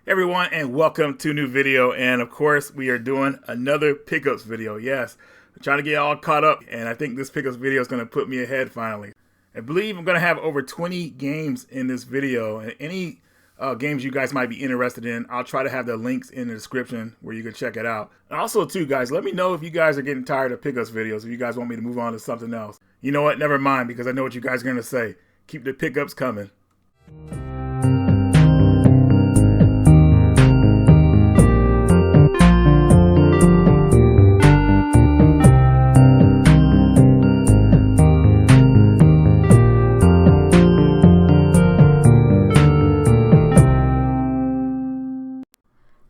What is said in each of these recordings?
Everyone, and welcome to a new video. And of course, we are doing another pickups video. Yes, I'm trying to get all caught up, and I think this pickups video is going to put me ahead finally. I believe I'm going to have over 20 games in this video, and any games you guys might be interested in, I'll try to have the links in the description where you can check it out. And also too, guys, let me know if you guys are getting tired of pickups videos, if you guys want me to move on to something else. You know what, never mind, because I know what you guys are going to say. Keep the pickups coming.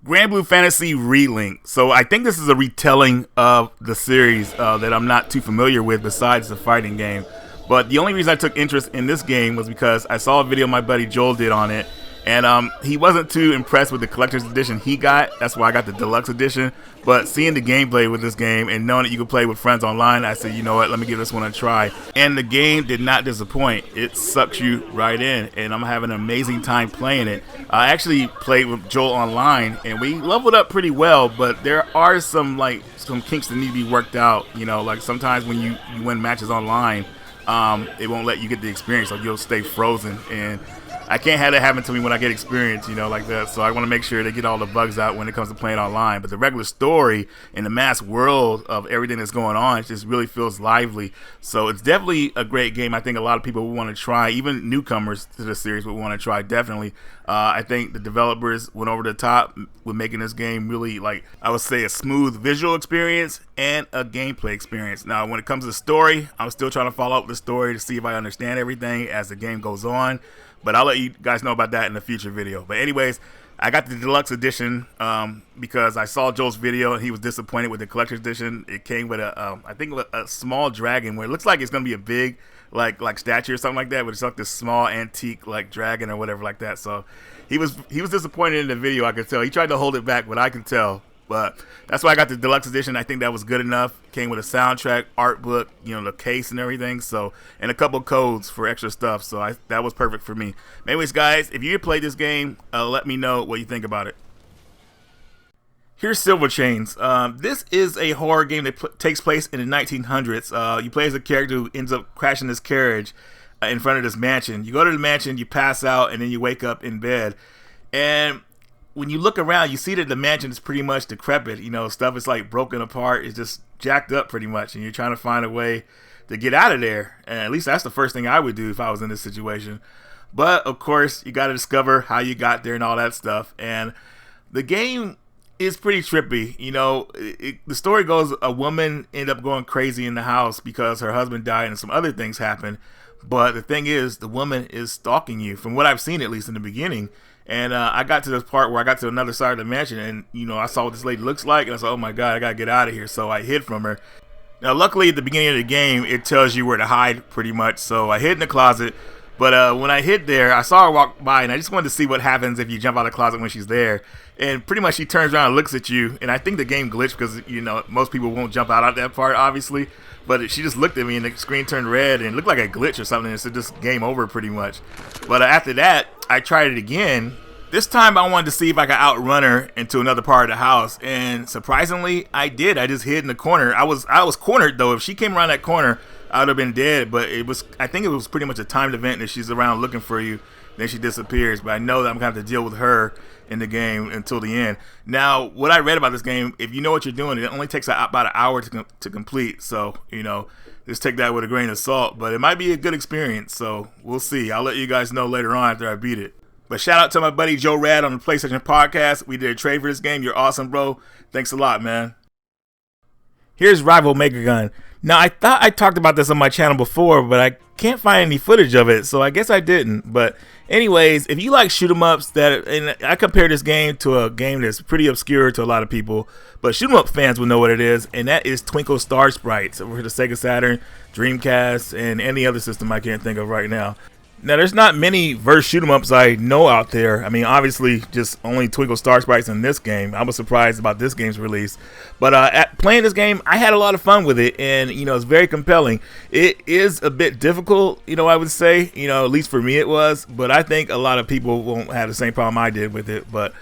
Granblue Fantasy Relink. So I think this is a retelling of the series that I'm not too familiar with besides the fighting game. But the only reason I took interest in this game was because I saw a video my buddy Joel did on it. And he wasn't too impressed with the collector's edition he got. That's why I got the deluxe edition. But seeing the gameplay with this game and knowing that you can play with friends online, I said, you know what, let me give this one a try. And the game did not disappoint. It sucks you right in, and I'm having an amazing time playing it. I actually played with Joel online, and we leveled up pretty well, but there are some kinks that need to be worked out. You know, like sometimes when you win matches online, it won't let you get the experience, like you'll stay frozen, and I can't have that happen to me when I get experience, you know, like that. So I want to make sure they get all the bugs out when it comes to playing online. But the regular story and the mass world of everything that's going on, it just really feels lively. So it's definitely a great game. I think a lot of people would want to try, even newcomers to the series would want to try, definitely. I think the developers went over the top with making this game really, like, I would say, a smooth visual experience and a gameplay experience. Now, when it comes to the story, I'm still trying to follow up the story to see if I understand everything as the game goes on. But I'll let you guys know about that in a future video. But anyways, I got the deluxe edition because I saw Joel's video and he was disappointed with the collector's edition. It came with I think a small dragon where it looks like it's gonna be a big like statue or something like that, but it's like this small antique like dragon or whatever like that. So he was disappointed in the video. I could tell. He tried to hold it back, but I could tell. But that's why I got the deluxe edition. I think that was good enough. Came with a soundtrack, art book, you know, the case and everything. So, and a couple codes for extra stuff. So that was perfect for me. Anyways, guys, if you played this game, let me know what you think about it. Here's Silver Chains. This is a horror game that takes place in the 1900s. You play as a character who ends up crashing this carriage in front of this mansion. You go to the mansion, you pass out, and then you wake up in bed. And when you look around, you see that the mansion is pretty much decrepit. You know, stuff is like broken apart. It's just jacked up pretty much. And you're trying to find a way to get out of there. And at least that's the first thing I would do if I was in this situation. But, of course, you got to discover how you got there and all that stuff. And the game is pretty trippy. You know, the story goes a woman ended up going crazy in the house because her husband died and some other things happened. But the thing is, the woman is stalking you, from what I've seen at least in the beginning. And I got to this part where I got to another side of the mansion and, you know, I saw what this lady looks like and I said, oh my God, I got to get out of here. So I hid from her. Now, luckily at the beginning of the game, it tells you where to hide pretty much. So I hid in the closet. But when I hid there, I saw her walk by and I just wanted to see what happens if you jump out of the closet when she's there. And pretty much she turns around and looks at you. And I think the game glitched because, you know, most people won't jump out of that part, obviously. But she just looked at me and the screen turned red and it looked like a glitch or something. And so just game over pretty much. But after that, I tried it again. This time I wanted to see if I could outrun her into another part of the house, and surprisingly, I did. I just hid in the corner. I was cornered though. If she came around that corner, I would have been dead. But I think it was pretty much a timed event that she's around looking for you, then she disappears. But I know that I'm gonna have to deal with her in the game until the end. Now, what I read about this game, if you know what you're doing, it only takes about an hour to complete. So, you know, just take that with a grain of salt. But it might be a good experience. So we'll see. I'll let you guys know later on after I beat it. But shout out to my buddy Joe Rad on the PlayStation Podcast. We did a trade for this game. You're awesome, bro. Thanks a lot, man. Here's Rival MegaGun. Now, I thought I talked about this on my channel before, but I can't find any footage of it, so I guess I didn't. But anyways, if you like shoot 'em ups, and I compare this game to a game that's pretty obscure to a lot of people, but shoot 'em up fans will know what it is, and that is Twinkle Star Sprites for the Sega Saturn, Dreamcast, and any other system I can't think of right now. Now, there's not many verse shoot 'em ups I know out there. I mean, obviously, just only Twinkle Star Sprites in this game. I was surprised about this game's release. But at playing this game, I had a lot of fun with it, and, you know, it's very compelling. It is a bit difficult, you know, I would say. You know, at least for me it was. But I think a lot of people won't have the same problem I did with it. But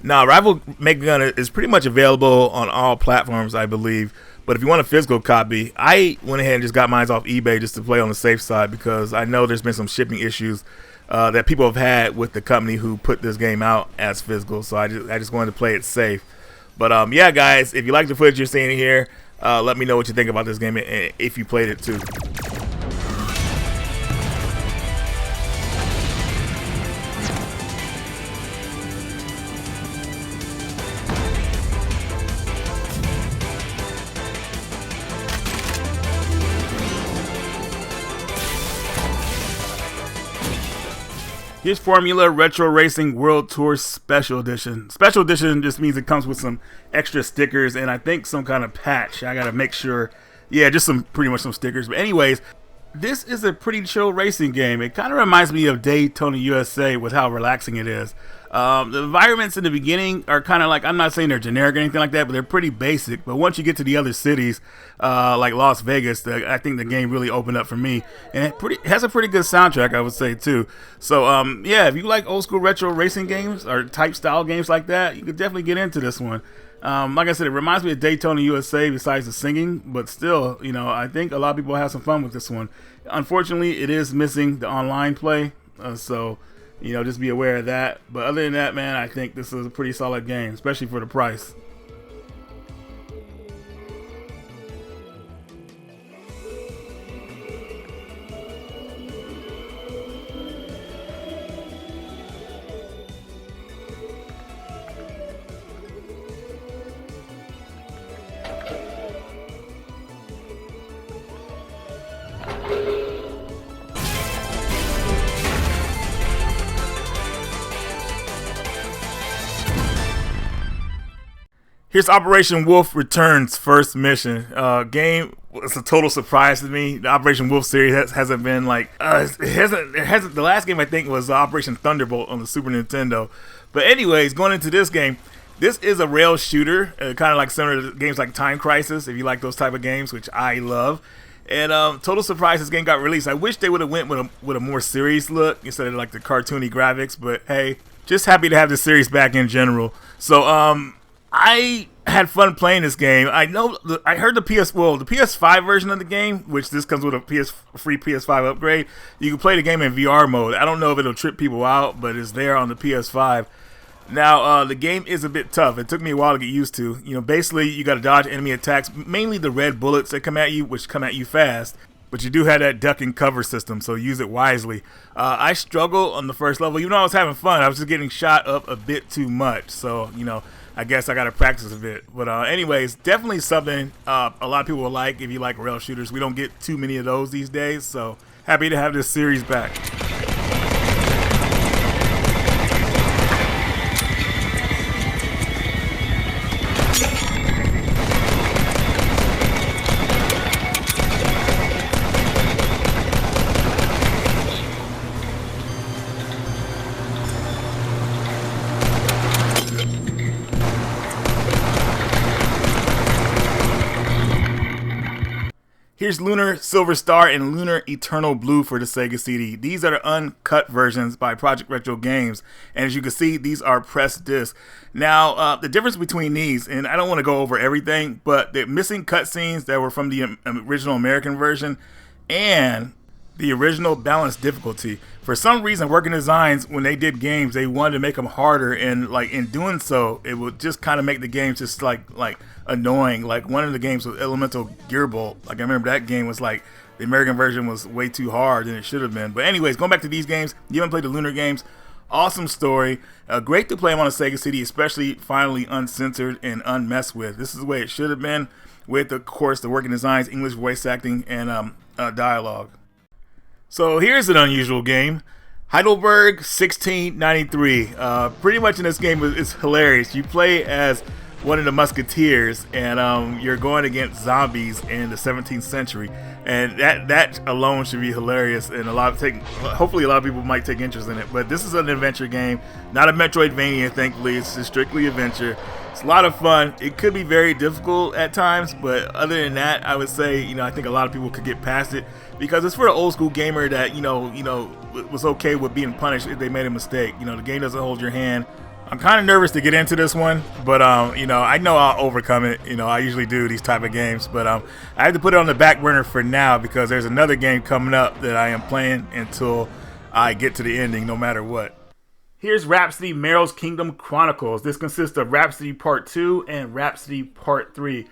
Now, Rival MegaGun is pretty much available on all platforms, I believe. But if you want a physical copy, I went ahead and just got mine off eBay just to play on the safe side, because I know there's been some shipping issues that people have had with the company who put this game out as physical. So I just wanted to play it safe. But yeah, guys, if you like the footage you're seeing here, let me know what you think about this game and if you played it too. Here's Formula Retro Racing World Tour Special Edition. Special Edition just means it comes with some extra stickers and I think some kind of patch. I gotta make sure. Yeah, just pretty much some stickers. But anyways, this is a pretty chill racing game. It kind of reminds me of Daytona USA with how relaxing it is. The environments in the beginning are kind of like, I'm not saying they're generic or anything like that, but they're pretty basic. But once you get to the other cities, like Las Vegas, I think the game really opened up for me. And it has a pretty good soundtrack, I would say, too. So, yeah, if you like old school retro racing games or type style games like that, you could definitely get into this one. Like I said, it reminds me of Daytona USA besides the singing, but still, you know, I think a lot of people have some fun with this one. Unfortunately, it is missing the online play, so, you know, just be aware of that. But other than that, man, I think this is a pretty solid game, especially for the price. Here's Operation Wolf Returns first mission. Game was a total surprise to me. The Operation Wolf series hasn't been like it hasn't. The last game I think was Operation Thunderbolt on the Super Nintendo. But anyways, going into this game, this is a rail shooter, kind of like similar to games like Time Crisis, if you like those type of games, which I love. And total surprise, this game got released. I wish they would have went with a more serious look instead of like the cartoony graphics. But hey, just happy to have this series back in general. So I had fun playing this game. I heard the PS5 version of the game, which this comes with a free PS5 upgrade. You can play the game in VR mode. I don't know if it'll trip people out, but it's there on the PS5. Now, the game is a bit tough. It took me a while to get used to. You know, basically, you got to dodge enemy attacks, mainly the red bullets that come at you, which come at you fast. But you do have that duck and cover system, so use it wisely. I struggled on the first level. Even though I was having fun, I was just getting shot up a bit too much. So, you know, I guess I got to practice a bit. But anyways, definitely something a lot of people will like if you like rail shooters. We don't get too many of those these days, so happy to have this series back. Here's Lunar Silver Star and Lunar Eternal Blue for the Sega CD. These are the uncut versions by Project Retro Games. And as you can see, these are pressed discs. Now, the difference between these, and I don't want to go over everything, but they're missing cutscenes that were from the original American version and the original balanced difficulty. For some reason, Working Designs, when they did games, they wanted to make them harder, and like in doing so, it would just kind of make the games just like annoying. Like one of the games was Elemental Gearbolt. Like I remember that game was like the American version was way too hard than it should have been. But anyways, going back to these games, you haven't played the Lunar games. Awesome story. Great to play them on a Sega CD, especially finally uncensored and unmessed with. This is the way it should have been, with of course the Working Designs, English voice acting, and dialogue. So here's an unusual game, Heidelberg 1693. Pretty much in this game is hilarious. You play as one of the musketeers, and you're going against zombies in the 17th century, and that alone should be hilarious. And hopefully a lot of people might take interest in it. But this is an adventure game, not a Metroidvania. Thankfully, it's just strictly adventure. It's a lot of fun. It could be very difficult at times, but other than that, I would say, I think a lot of people could get past it because it's for an old school gamer that was okay with being punished if they made a mistake. The game doesn't hold your hand I'm kind of nervous to get into this one, but you know, I know I'll overcome it. You know, I usually do these type of games, but I have to put it on the back burner for now because there's another game coming up that I am playing until I get to the ending, no matter what. Here's Rahdsody Marls Kingdom Chronicles. This consists of Rhapsody Part 2 and Rhapsody Part 3.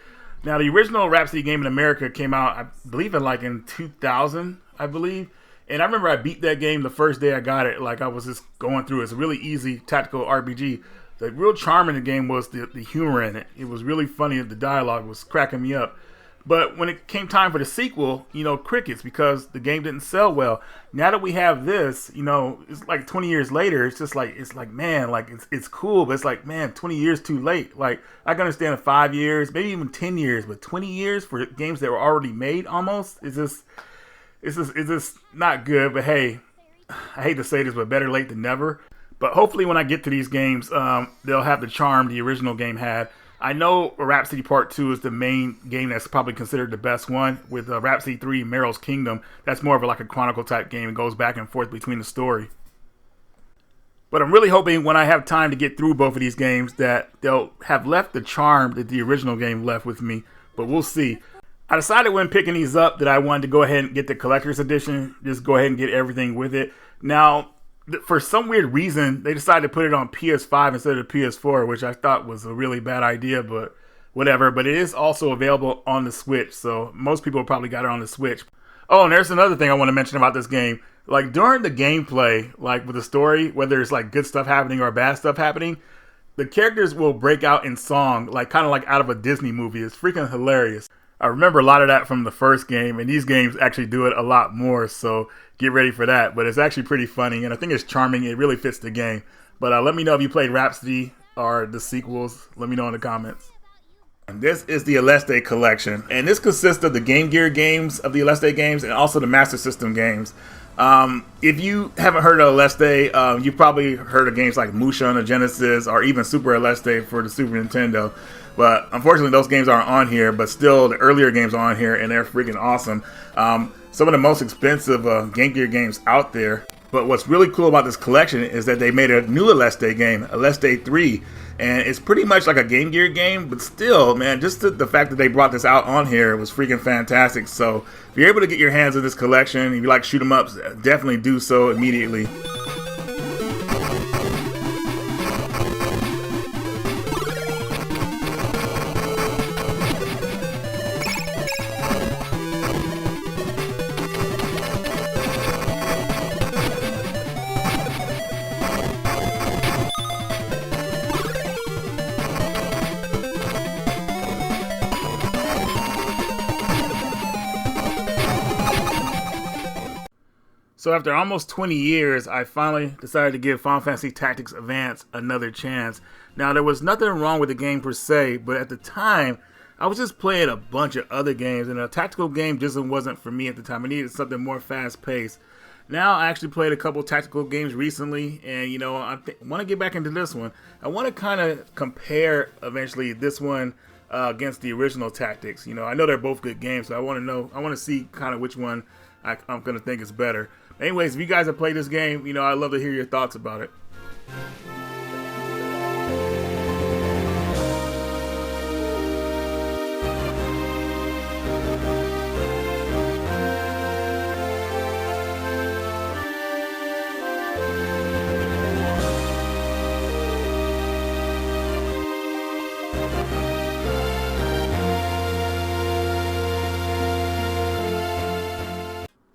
Now, the original Rhapsody game in America came out, I believe, in 2000, I believe. And I remember I beat that game the first day I got it. Like, I was just going through it. It's a really easy tactical RPG. The real charm in the game was the humor in it. It was really funny. The dialogue was cracking me up. But when it came time for the sequel, you know, crickets, because the game didn't sell well. Now that we have this, you know, it's like 20 years later, it's like, man, like, it's cool, but it's like, man, 20 years too late. Like, I can understand 5 years, maybe even 10 years, but 20 years for games that were already made almost is just not good. But hey, I hate to say this, but better late than never. But hopefully when I get to these games, they'll have the charm the original game had. I know Rhapsody Part 2 is the main game that's probably considered the best one, with Rhapsody 3, Marls Kingdom. That's more of like a Chronicle type game. It goes back and forth between the story. But I'm really hoping when I have time to get through both of these games that they'll have left the charm that the original game left with me. But we'll see. I decided when picking these up that I wanted to go ahead and get the collector's edition. Just go ahead and get everything with it. Now, for some weird reason, they decided to put it on PS5 instead of PS4, which I thought was a really bad idea, but whatever. But it is also available on the Switch, so most people probably got it on the Switch. Oh, and there's another thing I want to mention about this game. Like, during the gameplay, like with the story, whether it's like good stuff happening or bad stuff happening, the characters will break out in song, like kind of like out of a Disney movie. It's freaking hilarious. I remember a lot of that from the first game, and these games actually do it a lot more, so get ready for that. But it's actually pretty funny, and I think it's charming. It really fits the game. But let me know if you played Rhapsody or the sequels. Let me know in the comments. And this is the Aleste collection, and this consists of the Game Gear games of the Aleste games and also the Master System games. If you haven't heard of Aleste, you've probably heard of games like Musha on the Genesis or even Super Aleste for the Super Nintendo. But unfortunately, those games aren't on here, but still the earlier games are on here, and they're freaking awesome. Some of the most expensive Game Gear games out there. But what's really cool about this collection is that they made a new Aleste game, Aleste 3, and it's pretty much like a Game Gear game, but still, man, just the fact that they brought this out on here was freaking fantastic. So if you're able to get your hands on this collection, if you like shoot 'em ups, definitely do so immediately. So after almost 20 years, I finally decided to give Final Fantasy Tactics Advance another chance. Now, there was nothing wrong with the game per se, but at the time, I was just playing a bunch of other games, and a tactical game just wasn't for me at the time. I needed something more fast-paced. Now, I actually played a couple tactical games recently, and, you know, I want to get back into this one. I want to kind of compare, eventually, this one against the original Tactics. You know, I know they're both good games, so I want to see kind of which one I'm going to think is better. Anyways, if you guys have played this game, you know, I'd love to hear your thoughts about it.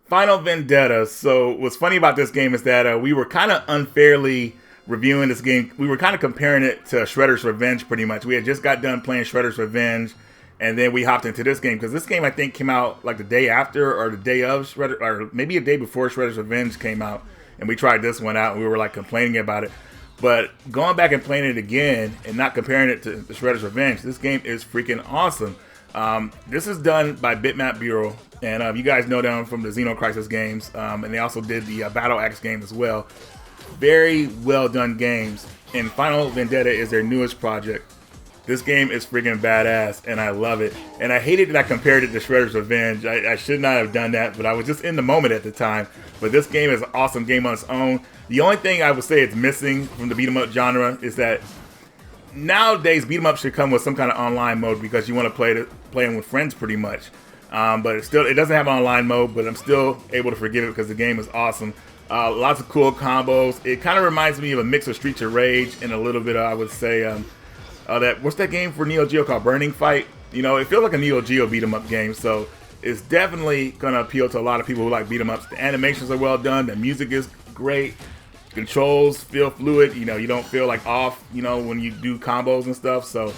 Final Vendetta. So what's funny about this game is that we were kind of unfairly reviewing this game. We were kind of comparing it to Shredder's Revenge pretty much. We had just got done playing Shredder's Revenge, and then we hopped into this game because this game I think came out like the day after or the day of Shredder, or maybe a day before Shredder's Revenge came out, and we tried this one out and we were like complaining about it. But going back and playing it again and not comparing it to the Shredder's Revenge, this game is freaking awesome. This is done by Bitmap Bureau, and you guys know them from the Xeno Crisis games, and they also did the Battle Axe game as well. Very well done games, and Final Vendetta is their newest project. This game is freaking badass, and I love it. And I hated that I compared it to Shredder's Revenge. I should not have done that, but I was just in the moment at the time. But this game is an awesome game on its own. The only thing I would say it's missing from the beat 'em up genre is that nowadays beat 'em up should come with some kind of online mode because you want to play them with friends pretty much. But it doesn't have online mode, but I'm still able to forgive it because the game is awesome. Lots of cool combos. It kind of reminds me of a mix of Streets of Rage and a little bit of, I would say, what's that game for NeoGeo called Burning Fight? You know, it feels like a NeoGeo beat 'em up game, so it's definitely gonna appeal to a lot of people who like beat 'em ups. The animations are well done, the music is great, controls feel fluid, you know, you don't feel like off, you know, when you do combos and stuff, so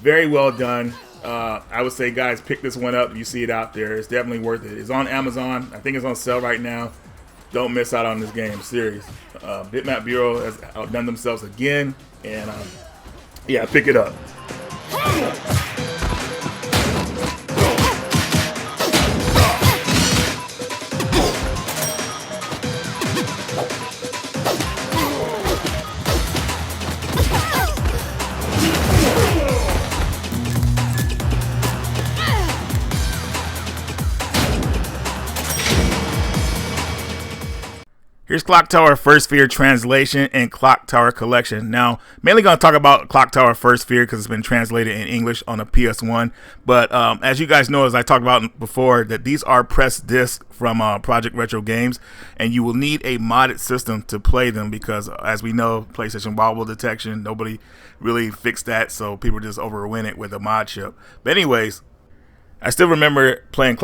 very well done. I would say, guys, pick this one up if you see it out there. It's definitely worth it. It's on Amazon. I think it's on sale right now. Don't miss out on this game, serious. Bitmap Bureau has outdone themselves again, and yeah, pick it up. Here's Clock Tower First Sphere translation and Clock Tower collection. Now, mainly going to talk about Clock Tower First Sphere because it's been translated in English on a PS1. But as you guys know, as I talked about before, that these are pressed discs from Project Retro Games, and you will need a modded system to play them because, as we know, PlayStation wobble detection, nobody really fixed that, so people just overwin it with a mod chip. But anyways, I still remember playing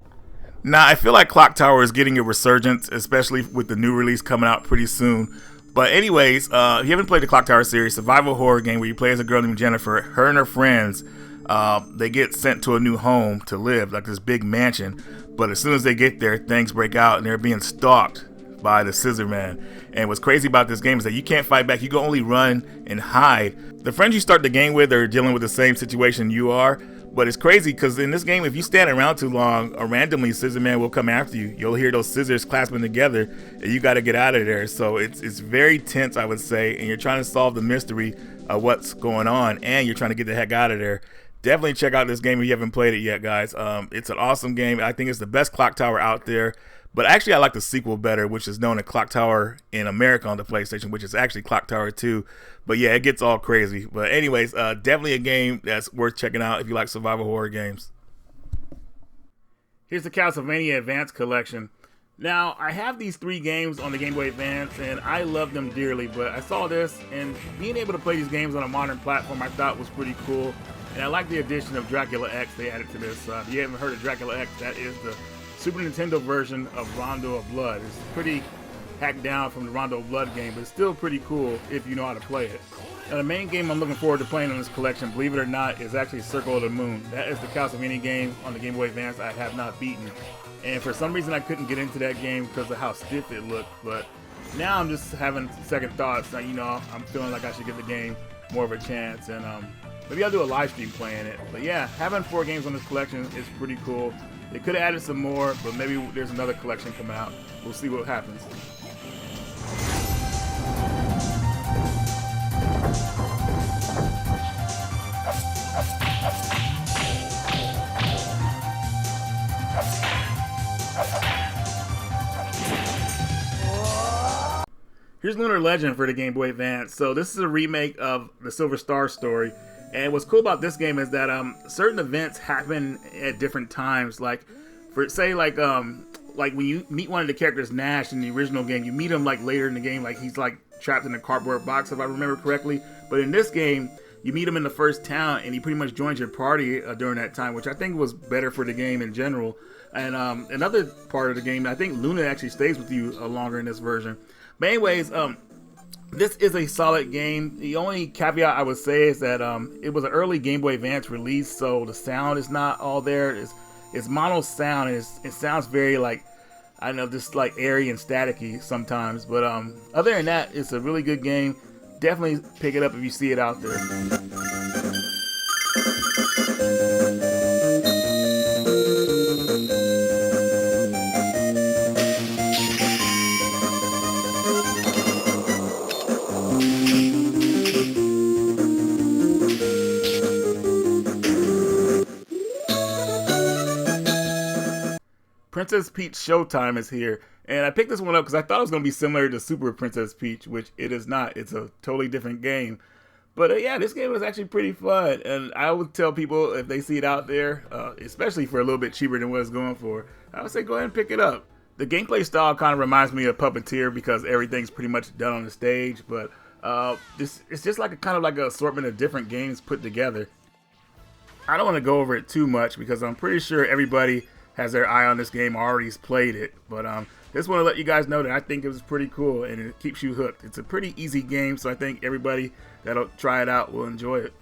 Now, I feel like Clock Tower is getting a resurgence, especially with the new release coming out pretty soon. But anyways, if you haven't played the Clock Tower series, survival horror game where you play as a girl named Jennifer, her and her friends, they get sent to a new home to live, like this big mansion. But as soon as they get there, things break out and they're being stalked by the Scissor Man. And what's crazy about this game is that you can't fight back, you can only run and hide. The friends you start the game with are dealing with the same situation you are. But it's crazy because in this game, if you stand around too long, randomly Scissor Man will come after you. You'll hear those scissors clasping together, and you got to get out of there. So it's very tense, I would say, and you're trying to solve the mystery of what's going on, and you're trying to get the heck out of there. Definitely check out this game if you haven't played it yet, guys. It's an awesome game. I think it's the best Clock Tower out there. But actually, I like the sequel better, which is known as Clock Tower in America on the PlayStation, which is actually Clock Tower 2. But yeah, it gets all crazy. But anyways, definitely a game that's worth checking out if you like survival horror games. Here's the Castlevania Advance Collection. Now, I have these 3 games on the Game Boy Advance, and I love them dearly. But I saw this, and being able to play these games on a modern platform I thought was pretty cool. And I like the addition of Dracula X they added to this. If you haven't heard of Dracula X, that is the Super Nintendo version of Rondo of Blood. It's pretty hacked down from the Rondo of Blood game, but it's still pretty cool if you know how to play it. Now, the main game I'm looking forward to playing on this collection, believe it or not, is actually Circle of the Moon. That is the Castlevania game on the Game Boy Advance I have not beaten. And for some reason I couldn't get into that game because of how stiff it looked, but now I'm just having second thoughts. Now, you know, I'm feeling like I should give the game more of a chance, and maybe I'll do a live stream playing it. But yeah, having 4 games on this collection is pretty cool. They could have added some more, but maybe there's another collection coming out. We'll see what happens. Here's Lunar Legend for the Game Boy Advance. So this is a remake of the Silver Star story. And what's cool about this game is that certain events happen at different times. Like, for say, like when you meet one of the characters, Nash, in the original game, you meet him like later in the game, like he's like trapped in a cardboard box, if I remember correctly. But in this game, you meet him in the first town, and he pretty much joins your party during that time, which I think was better for the game in general. And another part of the game, I think Luna actually stays with you longer in this version. But anyways, this is a solid game. The only caveat I would say is that it was an early Game Boy Advance release, so the sound is not all there. It's mono sound, and it sounds very like, I don't know, just like airy and staticky sometimes. But other than that, it's a really good game. Definitely pick it up if you see it out there. Princess Peach Showtime is here. And I picked this one up because I thought it was going to be similar to Super Princess Peach, which it is not. It's a totally different game. But yeah, this game is actually pretty fun. And I would tell people if they see it out there, especially for a little bit cheaper than what it's going for, I would say go ahead and pick it up. The gameplay style kind of reminds me of Puppeteer because everything's pretty much done on the stage. But it's just like a kind of like an assortment of different games put together. I don't want to go over it too much because I'm pretty sure everybody has their eye on this game, already played it. But just want to let you guys know that I think it was pretty cool and it keeps you hooked. It's a pretty easy game, so I think everybody that'll try it out will enjoy it.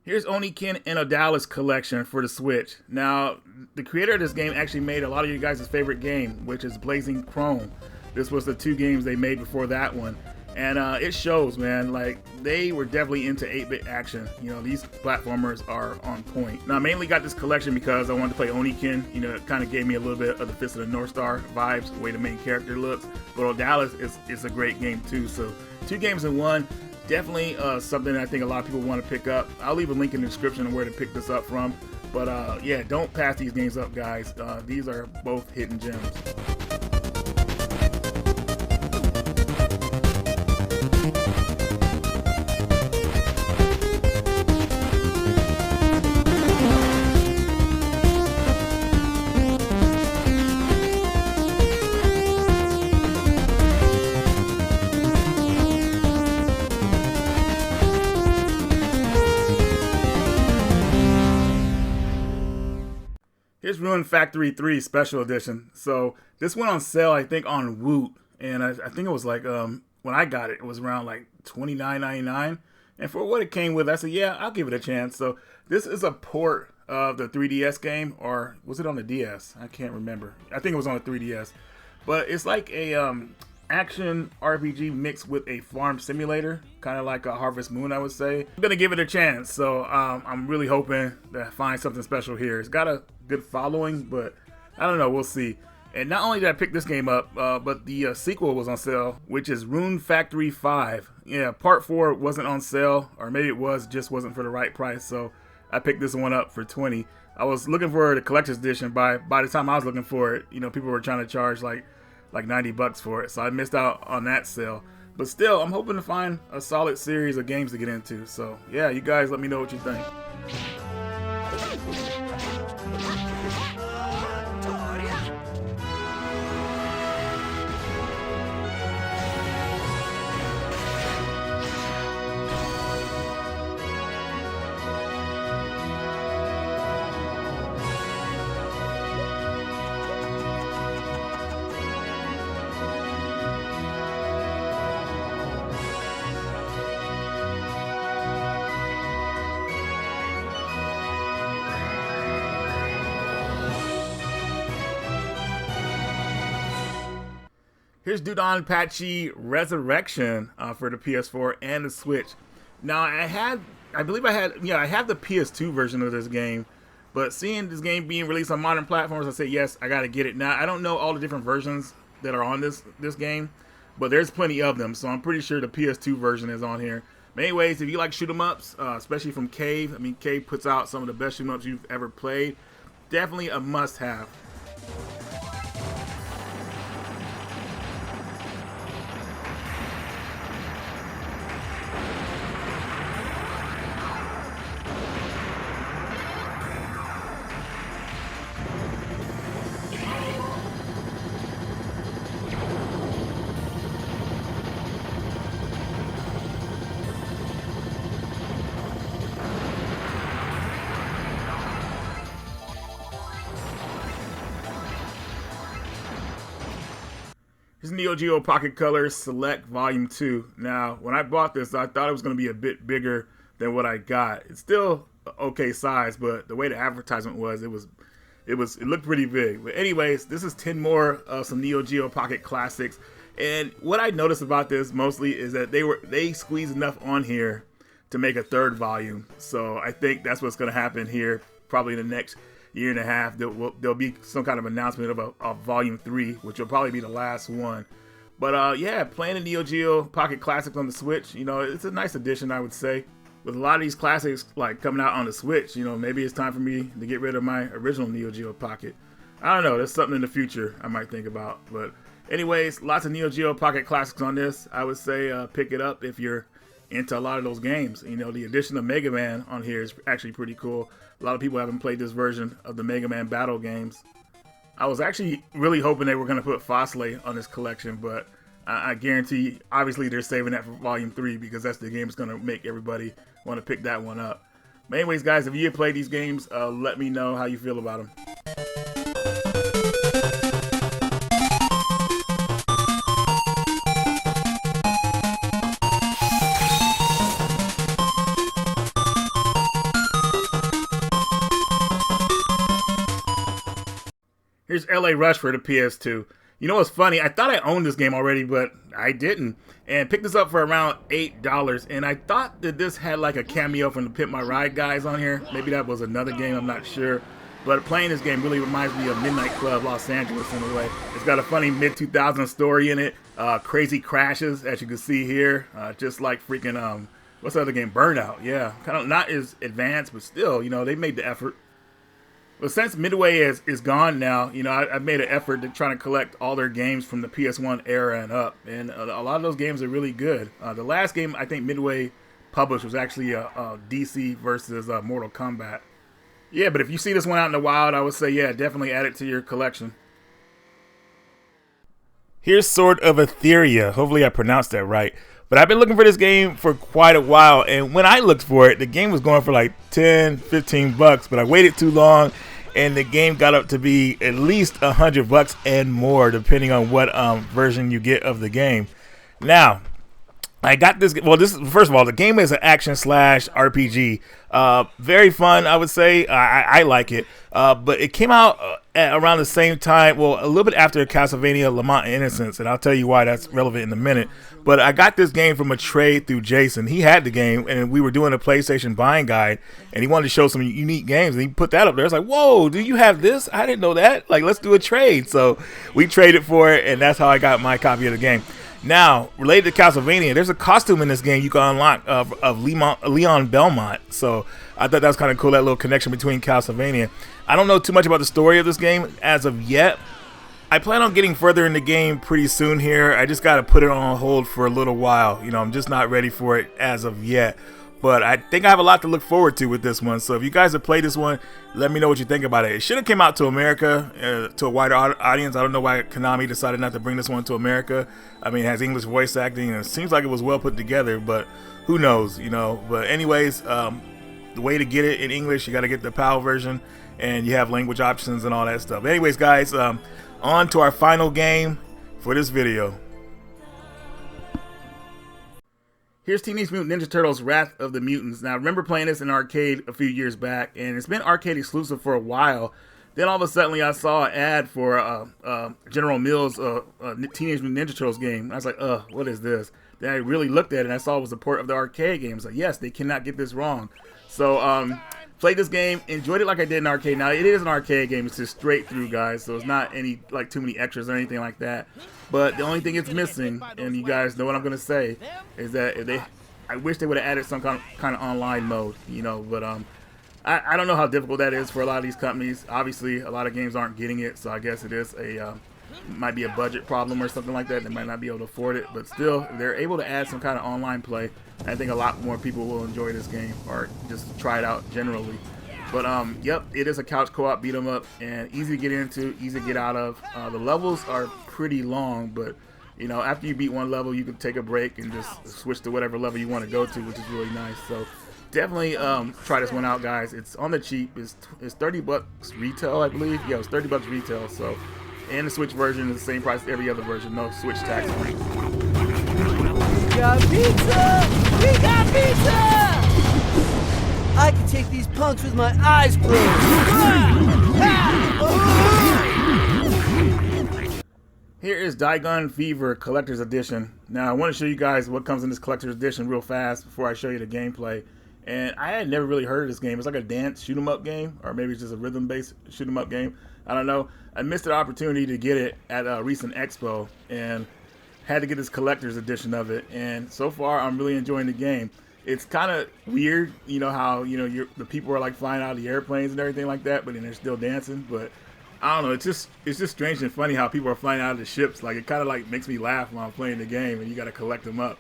Here's Oniken Odallus collection for the Switch. Now, the creator of this game actually made a lot of you guys' favorite game, which is Blazing Chrome. This was the 2 games they made before that one. And it shows, man, like, they were definitely into 8-bit action. You know, these platformers are on point. Now, I mainly got this collection because I wanted to play Oniken. You know, it kind of gave me a little bit of the Fist of the North Star vibes, the way the main character looks. But Odallus is a great game, too. So, 2 games in one. Definitely something I think a lot of people want to pick up. I'll leave a link in the description of where to pick this up from. But yeah, don't pass these games up, guys. These are both hidden gems. Here's Rune Factory 3 Special Edition. So this went on sale, I think, on Woot, and I think it was like when I got it, it was around like $29.99. And for what it came with, I said, yeah, I'll give it a chance. So this is a port of the 3DS game, or was it on the DS? I can't remember. I think it was on the 3DS. But it's like a action RPG mixed with a farm simulator, kind of like a Harvest Moon, I would say. I'm gonna give it a chance, so I'm really hoping to find something special here. It's got a good following, but I don't know, we'll see. And not only did I pick this game up, but the sequel was on sale, which is Rune Factory 5. Yeah, part 4 wasn't on sale, or maybe it was, just wasn't for the right price, so I picked this one up for $20. I was looking for the collector's edition. By the time I was looking for it, you know, people were trying to charge like $90 for it, so I missed out on that sale. But still, I'm hoping to find a solid series of games to get into. So yeah, you guys let me know what you think. Here's Dodonpatch Resurrection for the PS4 and the Switch. Now I have the PS2 version of this game, but seeing this game being released on modern platforms, I said yes, I gotta get it. Now I don't know all the different versions that are on this game, but there's plenty of them, so I'm pretty sure the PS2 version is on here. But anyways, if you like shoot 'em ups, especially from Cave, I mean Cave puts out some of the best shoot 'em ups you've ever played. Definitely a must-have. Here's NeoGeo Pocket Colors Select Volume 2. Now, when I bought this, I thought it was going to be a bit bigger than what I got. It's still okay size, but the way the advertisement was, it looked pretty big. But anyways, this is 10 more of some NeoGeo Pocket classics. And what I noticed about this mostly is that they squeezed enough on here to make a third volume. So I think that's what's going to happen here, probably in the next year and a half. There'll be some kind of announcement of a volume 3, which will probably be the last one. But yeah, playing the NeoGeo Pocket Classics on the Switch, you know, it's a nice addition, I would say. With a lot of these classics like coming out on the Switch, you know, maybe it's time for me to get rid of my original NeoGeo Pocket. I don't know, there's something in the future I might think about. But anyways, lots of NeoGeo Pocket Classics on this. I would say pick it up if you're into a lot of those games. You know, the addition of Mega Man on here is actually pretty cool. A lot of people haven't played this version of the Mega Man battle games. I was actually really hoping they were going to put Fosle on this collection, but I guarantee, obviously, they're saving that for Volume 3 because that's the game that's going to make everybody want to pick that one up. But anyways, guys, if you have played these games, let me know how you feel about them. Here's LA Rush for the PS2. You know what's funny? I thought I owned this game already, but I didn't. And picked this up for around $8. And I thought that this had like a cameo from the Pimp My Ride guys on here. Maybe that was another game, I'm not sure. But playing this game really reminds me of Midnight Club Los Angeles in a way. It's got a funny mid-2000s story in it. Crazy crashes, as you can see here. Just like freaking, what's the other game? Burnout, yeah. Kind of not as advanced, but still, you know, they made the effort. But since Midway is gone now, you know, I've made an effort to try to collect all their games from the PS1 era and up. And a lot of those games are really good. The last game I think Midway published was actually DC versus Mortal Kombat. Yeah, but if you see this one out in the wild, I would say, yeah, definitely add it to your collection. Here's Sword of Etheria. Hopefully I pronounced that right. But I've been looking for this game for quite a while. And when I looked for it, the game was going for like 10, 15 bucks. But I waited too long. And the game got up to be at least $100 and more, depending on what version you get of the game. Now, I got this. Well, this is, first of all, the game is an action / RPG. Very fun, I would say. I like it. But it came out at around the same time. Well, a little bit after Castlevania Lamont and Innocence, and I'll tell you why that's relevant in a minute. But I got this game from a trade through Jason. He had the game, and we were doing a PlayStation buying guide, and he wanted to show some unique games, and he put that up there. I was like, whoa, do you have this? I didn't know that. Like, let's do a trade. So we traded for it, and that's how I got my copy of the game. Now, related to Castlevania, there's a costume in this game you can unlock of Leon Belmont. So I thought that was kind of cool, that little connection between Castlevania. I don't know too much about the story of this game as of yet. I plan on getting further in the game pretty soon here. I just got to put it on hold for a little while. You know, I'm just not ready for it as of yet. But I think I have a lot to look forward to with this one. So if you guys have played this one, let me know what you think about it. It should have came out to America, to a wider audience. I don't know why Konami decided not to bring this one to America. I mean, it has English voice acting, and it seems like it was well put together, but who knows, you know. But anyways, the way to get it in English, you got to get the PAL version, and you have language options and all that stuff. Anyways, guys, on to our final game for this video. Here's Teenage Mutant Ninja Turtles Wrath of the Mutants. Now, I remember playing this in arcade a few years back, and it's been arcade exclusive for a while. Then all of a sudden, I saw an ad for General Mills' Teenage Mutant Ninja Turtles game. I was like, what is this? Then I really looked at it, and I saw it was a port of the arcade game. I was like, yes, they cannot get this wrong. So, played this game, enjoyed it like I did in arcade. Now, it is an arcade game. It's just straight through, guys, so it's not any, like, too many extras or anything like that. But the only thing it's missing, and you guys know what I'm going to say, is that if I wish they would have added some kind of online mode, you know. But I don't know how difficult that is for a lot of these companies. Obviously, a lot of games aren't getting it, so I guess it is might be a budget problem or something like that. They might not be able to afford it, but still, if they're able to add some kind of online play, I think a lot more people will enjoy this game or just try it out generally. But yep, it is a couch co-op beat 'em up, and easy to get into, easy to get out of. The levels are pretty long, but you know, after you beat one level, you can take a break and just switch to whatever level you want to go to, which is really nice. So definitely try this one out, guys. It's on the cheap. It's $30 retail, I believe. Yeah, it's $30 retail. So And the Switch version is the same price as every other version, no Switch tax on it. We got pizza! We got pizza! I can take these punks with my eyes closed. Here is DanGun Fever Collector's Edition. Now I want to show you guys what comes in this Collector's Edition real fast before I show you the gameplay. And I had never really heard of this game. It's like a dance shoot 'em up game, or maybe it's just a rhythm based shoot 'em up game. I don't know. I missed the opportunity to get it at a recent expo and had to get this Collector's Edition of it. And so far I'm really enjoying the game. It's kind of weird, you know, how, you know, the people are like flying out of the airplanes and everything like that, but then they're still dancing. But I don't know, it's just strange and funny how people are flying out of the ships. Like, it kind of like makes me laugh when I'm playing the game and you got to collect them up.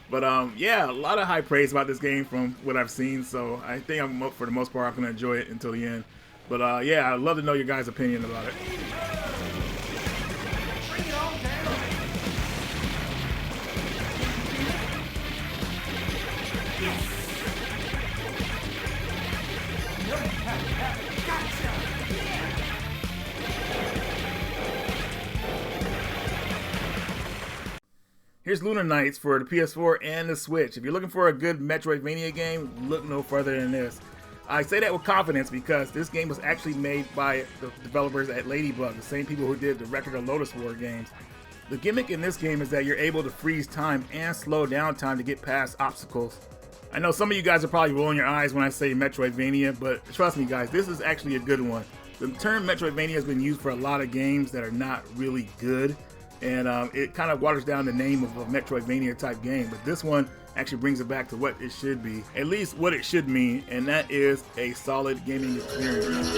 But yeah, a lot of high praise about this game from what I've seen, so I think for the most part I'm going to enjoy it until the end. But yeah, I'd love to know your guys' opinion about it. Here's Lunar Nights for the PS4 and the Switch. If you're looking for a good Metroidvania game, look no further than this. I say that with confidence because this game was actually made by the developers at Ladybug, the same people who did the Record of Lotus War games. The gimmick in this game is that you're able to freeze time and slow down time to get past obstacles. I know some of you guys are probably rolling your eyes when I say Metroidvania, but trust me guys, this is actually a good one. The term Metroidvania has been used for a lot of games that are not really good. And it kind of waters down the name of a Metroidvania type game, but this one actually brings it back to what it should be, at least what it should mean, and that is a solid gaming experience.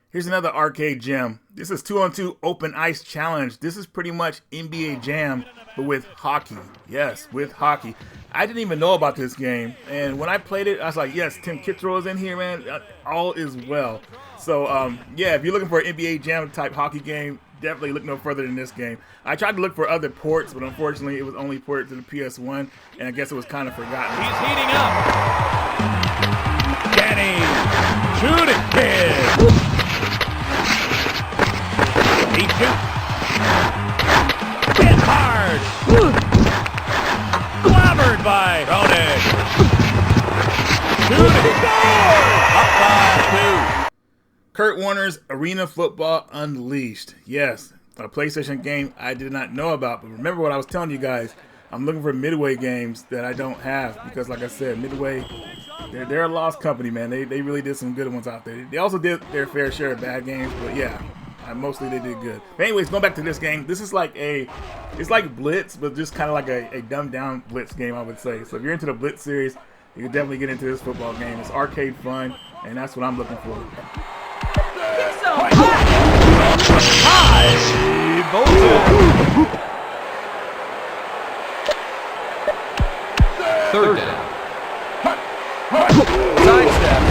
Here's another arcade gem. This is 2-on-2 Open Ice Challenge. This is pretty much NBA Jam, but with hockey. Yes, with hockey. I didn't even know about this game, and when I played it, I was like, yes, Tim Kitzrow is in here, man. All is well. So, yeah, if you're looking for an NBA Jam type hockey game, definitely look no further than this game. I tried to look for other ports, but unfortunately, it was only ported to the PS1, and I guess it was kind of forgotten. He's heating up. Kenny, shoot it, kid. He shoots. Hit hard. Clobbered by Rune. Shooting. Up by 2. Kurt Warner's Arena Football Unleashed. Yes, a PlayStation game I did not know about. But remember what I was telling you guys. I'm looking for Midway games that I don't have. Because like I said, Midway, they're a lost company, man. They really did some good ones out there. They also did their fair share of bad games. But yeah. Mostly they did good. But anyways, going back to this game, this is like it's like Blitz, but just kind of like a dumbed down Blitz game, I would say. So if you're into the Blitz series, you can definitely get into this football game. It's arcade fun, and that's what I'm looking for. Third down. Sidestep.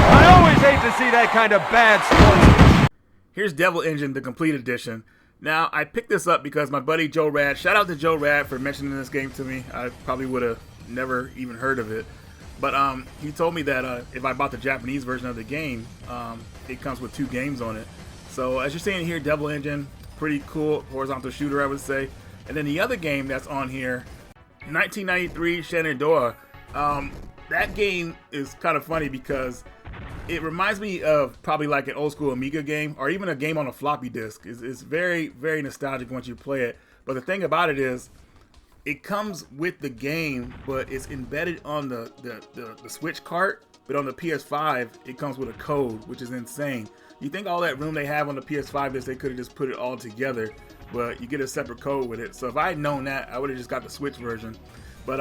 I always hate to see that kind of bad sports. Here's Devil Engine, the complete edition. Now, I picked this up because my buddy Joe Rad, shout out to Joe Rad for mentioning this game to me. I probably would have never even heard of it. But he told me that if I bought the Japanese version of the game, it comes with 2 games on it. So as you're seeing here, Devil Engine, pretty cool horizontal shooter, I would say. And then the other game that's on here, 1993 Shenandoah. That game is kind of funny because it reminds me of probably like an old school Amiga game or even a game on a floppy disk. It's very, very nostalgic once you play it. But the thing about it is, it comes with the game, but it's embedded on the Switch cart. But on the PS5, it comes with a code, which is insane. You think all that room they have on the PS5 is they could have just put it all together, but you get a separate code with it. So if I had known that, I would have just got the Switch version. But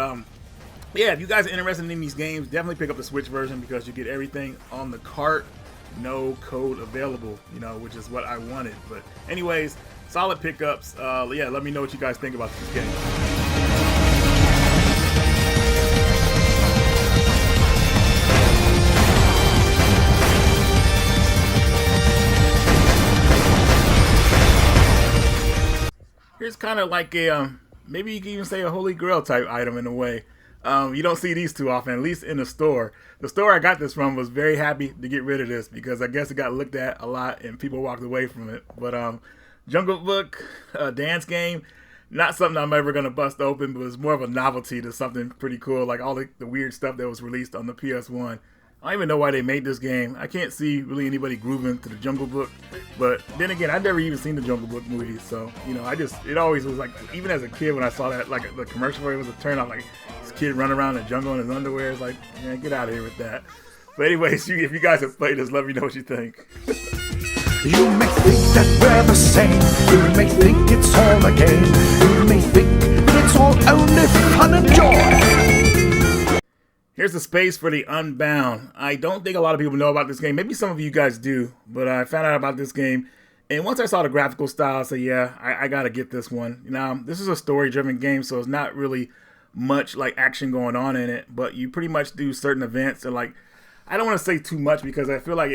yeah, if you guys are interested in these games, definitely pick up the Switch version because you get everything on the cart, no code available, you know, which is what I wanted. But anyways, solid pickups. Yeah, let me know what you guys think about this game. Here's kind of like a, maybe you can even say a holy grail type item in a way. You don't see these too often, at least in the store. The store I got this from was very happy to get rid of this because I guess it got looked at a lot and people walked away from it. But Jungle Book, dance game, not something I'm ever going to bust open, but it's more of a novelty to something pretty cool, like all the weird stuff that was released on the PS1. I don't even know why they made this game. I can't see really anybody grooving to the Jungle Book. But then again, I've never even seen the Jungle Book movie. So, you know, it always was like, even as a kid when I saw that, like the commercial for it was a turn off, like this kid running around in the jungle in his underwear. It's like, man, get out of here with that. But anyways, if you guys have played this, let me know what you think. You may think that we're the same. You may think it's all a game. You may think it's all only fun and joy. Here's the space for the Unbound. I don't think a lot of people know about this game. Maybe some of you guys do, but I found out about this game. And once I saw the graphical style, I said, yeah, I got to get this one. Now, this is a story-driven game, so it's not really much like action going on in it, but you pretty much do certain events. And like, I don't want to say too much because I feel like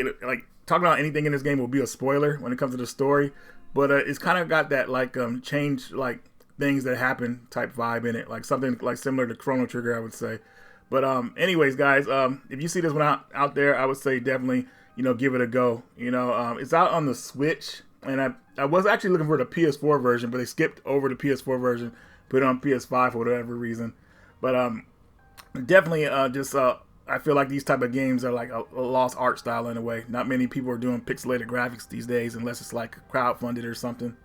talking about anything in this game will be a spoiler when it comes to the story. But it's kind of got that like change like things that happen type vibe in it, like something like similar to Chrono Trigger, I would say. But anyways, guys, if you see this one out there, I would say definitely, you know, give it a go. You know, it's out on the Switch, and I was actually looking for the PS4 version, but they skipped over the PS4 version, put it on PS5 for whatever reason. But definitely I feel like these type of games are like a lost art style in a way. Not many people are doing pixelated graphics these days unless it's like crowdfunded or something.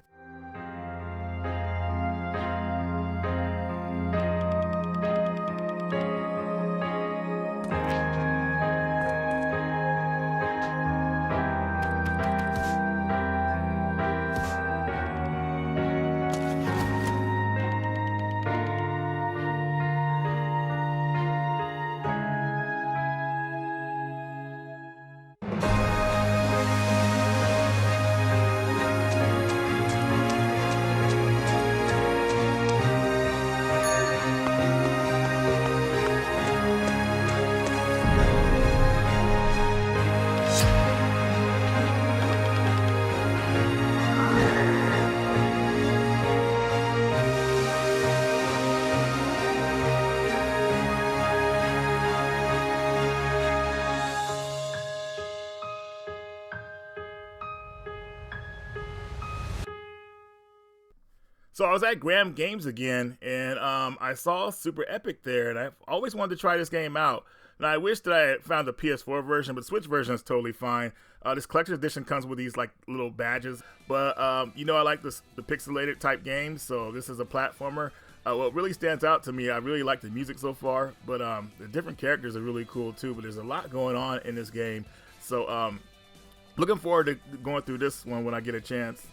So I was at Graham Games again, and I saw Super Epic there, and I've always wanted to try this game out. And I wish that I had found the PS4 version, but Switch version is totally fine. This collector's edition comes with these like little badges, but you know I like the pixelated type games, so this is a platformer. What really stands out to me, I really like the music so far, but the different characters are really cool too. But there's a lot going on in this game, so looking forward to going through this one when I get a chance.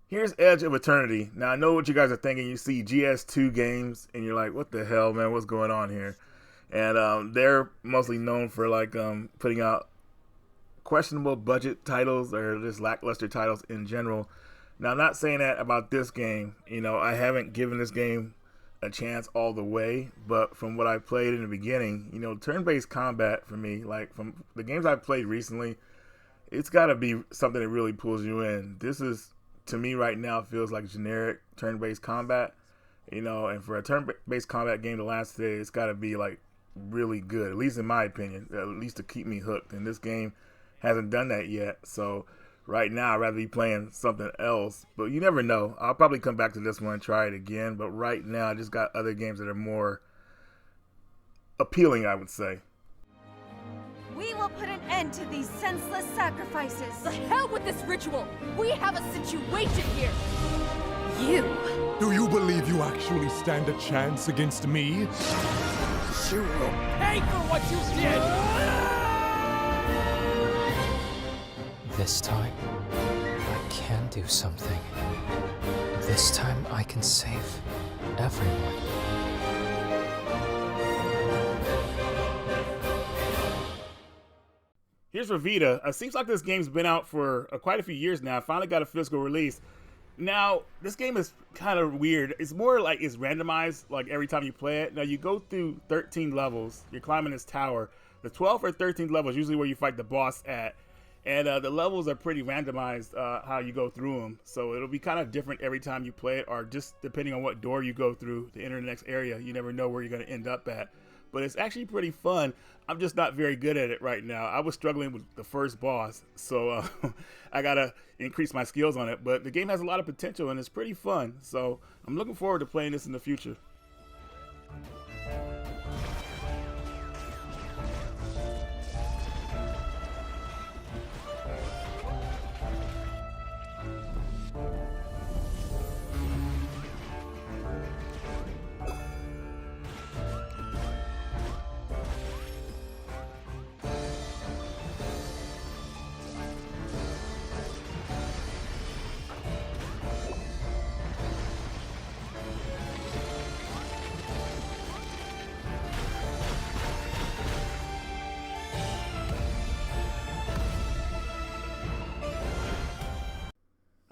Here's Edge of Eternity. Now, I know what you guys are thinking. You see GS2 games, and you're like, what the hell, man? What's going on here? And they're mostly known for, like, putting out questionable budget titles or just lackluster titles in general. Now, I'm not saying that about this game. You know, I haven't given this game a chance all the way, but from what I played in the beginning, you know, turn-based combat for me, like, from the games I've played recently, it's got to be something that really pulls you in. This is, to me right now, feels like generic turn-based combat, you know, and for a turn-based combat game to last today, it's got to be like really good, at least in my opinion, at least to keep me hooked. And this game hasn't done that yet, so right now I'd rather be playing something else, but you never know. I'll probably come back to this one and try it again, but right now I just got other games that are more appealing, I would say. We will put an end to these senseless sacrifices. The hell with this ritual! We have a situation here! You! Do you believe you actually stand a chance against me? You will pay for what you did! This time, I can do something. This time, I can save everyone. Here's ReVita. It seems like this game's been out for quite a few years now. I finally got a physical release. Now, this game is kind of weird. It's more like it's randomized, like every time you play it. Now, you go through 13 levels. You're climbing this tower. The 12th or 13th level is usually where you fight the boss at. And the levels are pretty randomized how you go through them. So it'll be kind of different every time you play it, or just depending on what door you go through to enter the next area. You never know where you're going to end up at. But it's actually pretty fun. I'm just not very good at it right now. I was struggling with the first boss, so I gotta increase my skills on it. But the game has a lot of potential and it's pretty fun. So I'm looking forward to playing this in the future.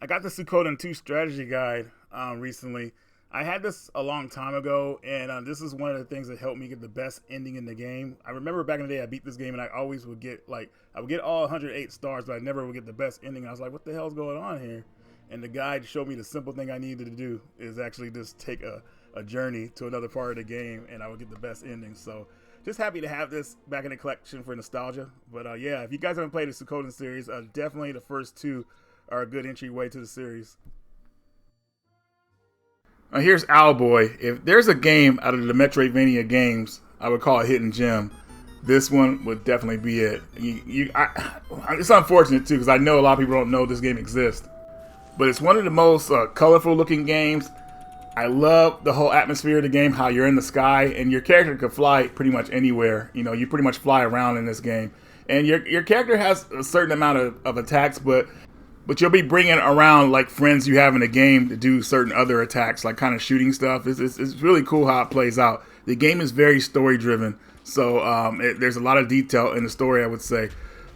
I got the Suikoden II strategy guide recently. I had this a long time ago, and this is one of the things that helped me get the best ending in the game. I remember back in the day I beat this game and I always would get I would get all 108 stars, but I never would get the best ending. I was like, what the hell's going on here? And the guide showed me the simple thing I needed to do is actually just take a journey to another part of the game, and I would get the best ending. So just happy to have this back in the collection for nostalgia. But yeah, if you guys haven't played the Suikoden series, definitely the first two are a good entryway to the series. Now here's Owlboy. If there's a game out of the Metroidvania games I would call a hidden gem, this one would definitely be it. It's unfortunate too, because I know a lot of people don't know this game exists, but it's one of the most colorful looking games. I love the whole atmosphere of the game, how you're in the sky and your character can fly pretty much anywhere. You know, you pretty much fly around in this game, and your character has a certain amount of attacks, but you'll be bringing around like friends you have in the game to do certain other attacks, like kind of shooting stuff. It's really cool how it plays out. The game is very story driven, so there's a lot of detail in the story, I would say.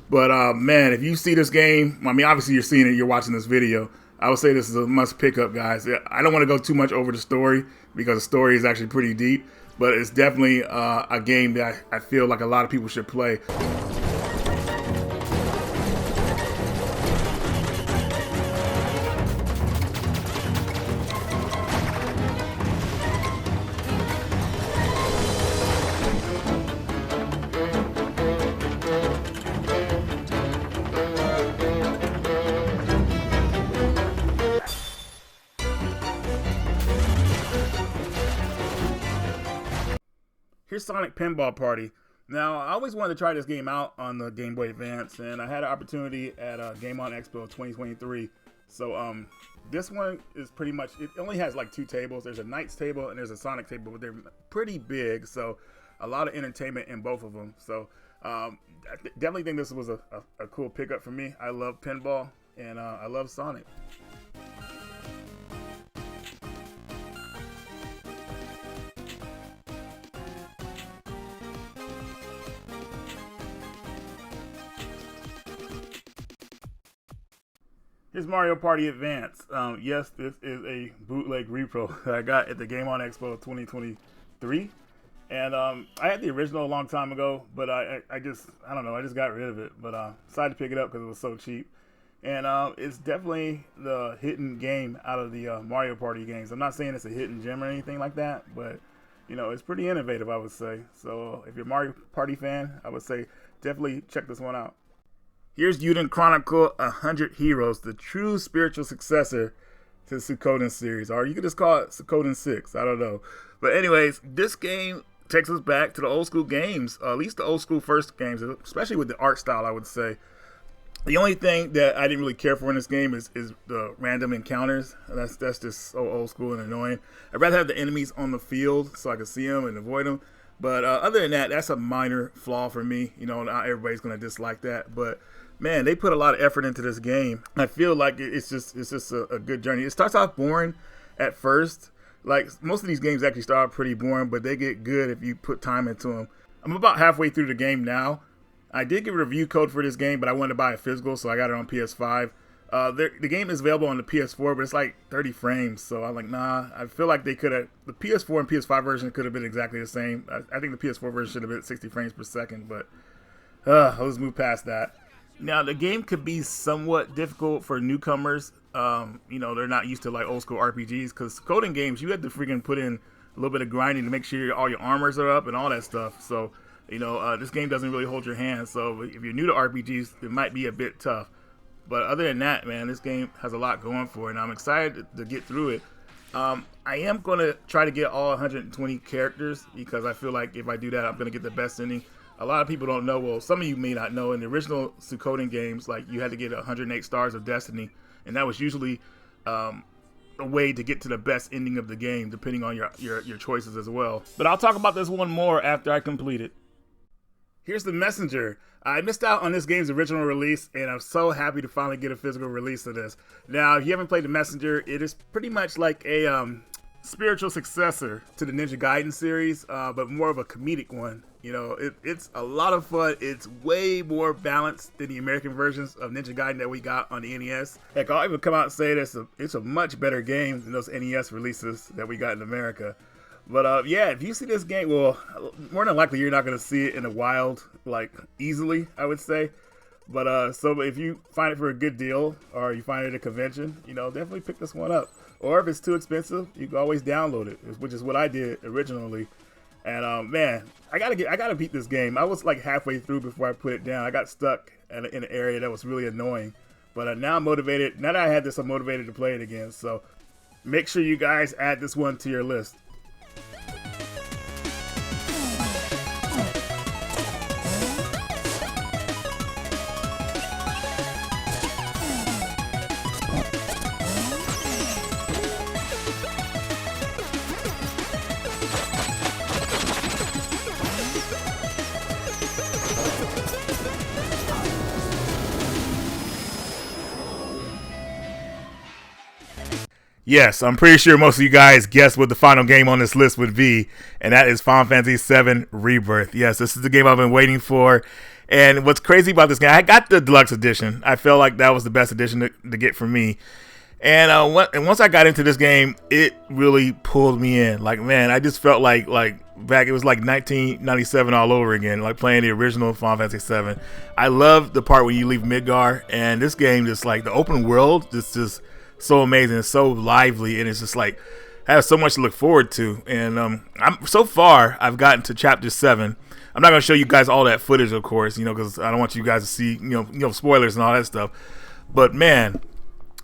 But man, if you see this game, I mean, obviously you're seeing it, you're watching this video, I would say this is a must pick up, guys. I don't want to go too much over the story because the story is actually pretty deep, but it's definitely a game that I feel like a lot of people should play. Here's Sonic Pinball Party. Now, I always wanted to try this game out on the Game Boy Advance, and I had an opportunity at Game On Expo 2023. So this one is pretty much, it only has like two tables. There's a Knights table and there's a Sonic table, but they're pretty big, so a lot of entertainment in both of them. So I definitely think this was a cool pickup for me. I love pinball, and I love Sonic. Here's Mario Party Advance. Yes, this is a bootleg repro that I got at the Game On Expo 2023. And I had the original a long time ago, but I don't know, I just got rid of it. But decided to pick it up because it was so cheap. And it's definitely the hidden game out of the Mario Party games. I'm not saying it's a hidden gem or anything like that, but you know, it's pretty innovative, I would say. So if you're a Mario Party fan, I would say definitely check this one out. Here's Eiyuden Chronicle 100 Heroes, the true spiritual successor to the Suikoden series. Or you could just call it Suikoden 6, I don't know. But anyways, this game takes us back to the old school games, at least the old school first games, especially with the art style, I would say. The only thing that I didn't really care for in this game is the random encounters. That's just so old school and annoying. I'd rather have the enemies on the field so I could see them and avoid them. But other than that, that's a minor flaw for me. You know, not everybody's going to dislike that. But man, they put a lot of effort into this game. I feel like it's just a good journey. It starts off boring at first. Like most of these games actually start pretty boring, but they get good if you put time into them. I'm about halfway through the game now. I did get a review code for this game, but I wanted to buy a physical, so I got it on PS5. The game is available on the PS4, but it's like 30 frames. So I'm like, nah. I feel like they could have, the PS4 and PS5 version could have been exactly the same. I think the PS4 version should have been 60 frames per second, but let's move past that. Now, the game could be somewhat difficult for newcomers. You know, they're not used to like old school RPGs, because coding games, you have to freaking put in a little bit of grinding to make sure all your armors are up and all that stuff. So, you know, this game doesn't really hold your hand. So if you're new to RPGs, it might be a bit tough. But other than that, man, this game has a lot going for it, and I'm excited to get through it. I am going to try to get all 120 characters, because I feel like if I do that, I'm going to get the best ending. A lot of people don't know, well, some of you may not know, in the original Suikoden games, like, you had to get 108 stars of destiny, and that was usually a way to get to the best ending of the game, depending on your choices as well. But I'll talk about this one more after I complete it. Here's The Messenger. I missed out on this game's original release, and I'm so happy to finally get a physical release of this. Now, if you haven't played The Messenger, it is pretty much like a spiritual successor to the Ninja Gaiden series, but more of a comedic one. You know, it's a lot of fun. It's way more balanced than the American versions of Ninja Gaiden that we got on the NES. Heck, I'll even come out and say this, it's a much better game than those NES releases that we got in America. But yeah, if you see this game, well, more than likely you're not going to see it in the wild, like, easily, I would say. But so if you find it for a good deal, or you find it at a convention, you know, definitely pick this one up. Or if it's too expensive, you can always download it, which is what I did originally. And man, I gotta beat this game. I was like halfway through before I put it down. I got stuck in an area that was really annoying. But now I'm motivated. Now that I had this, I'm motivated to play it again. So make sure you guys add this one to your list. Yes, I'm pretty sure most of you guys guessed what the final game on this list would be, and that is Final Fantasy VII Rebirth. Yes, this is the game I've been waiting for, and what's crazy about this game, I got the deluxe edition. I felt like that was the best edition to get for me, and once I got into this game, it really pulled me in. Like, man, I just felt like back, it was like 1997 all over again, like playing the original Final Fantasy VII. I love the part where you leave Midgar, and this game just, like, the open world, just so amazing, it's so lively, and it's just like I have so much to look forward to. And I'm so far I've gotten to chapter 7. I'm not gonna show you guys all that footage, of course, you know, because I don't want you guys to see you know spoilers and all that stuff. But man,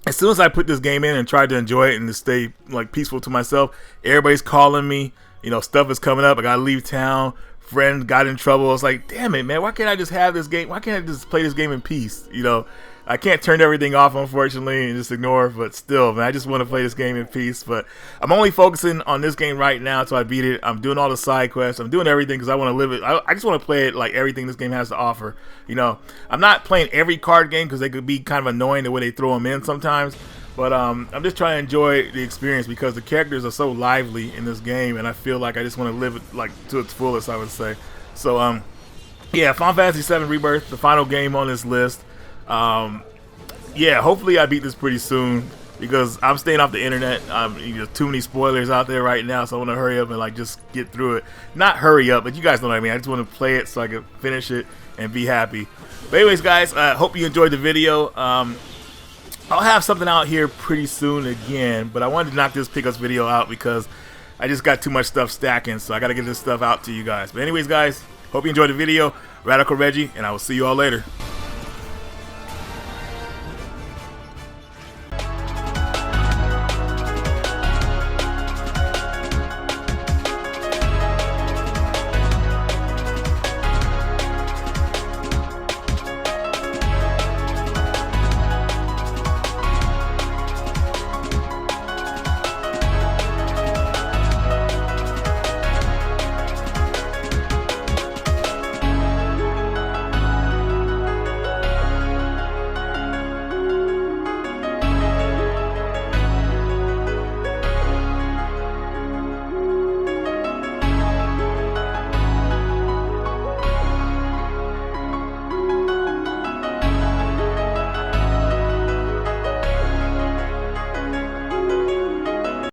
as soon as I put this game in and tried to enjoy it and to stay like peaceful to myself, everybody's calling me. You know, stuff is coming up. I gotta leave town. Friend got in trouble. I was like, damn it, man, why can't I just have this game? Why can't I just play this game in peace? You know, I can't turn everything off, unfortunately, and just ignore it. But still, man, I just want to play this game in peace. But I'm only focusing on this game right now until I beat it. I'm doing all the side quests. I'm doing everything because I want to live it. I just want to play it like everything this game has to offer. You know, I'm not playing every card game because they could be kind of annoying the way they throw them in sometimes. But I'm just trying to enjoy the experience because the characters are so lively in this game, and I feel like I just want to live it like to its fullest, I would say. So yeah, Final Fantasy VII Rebirth, the final game on this list. Yeah, hopefully I beat this pretty soon because I'm staying off the internet. There's too many spoilers out there right now, so I want to hurry up and like just get through it. Not hurry up, but you guys know what I mean. I just want to play it so I can finish it and be happy. But anyways, guys, I hope you enjoyed the video. I'll have something out here pretty soon again, but I wanted to knock this pickups video out because I just got too much stuff stacking, so I got to get this stuff out to you guys. But anyways, guys, hope you enjoyed the video. Radical Reggie, and I will see you all later.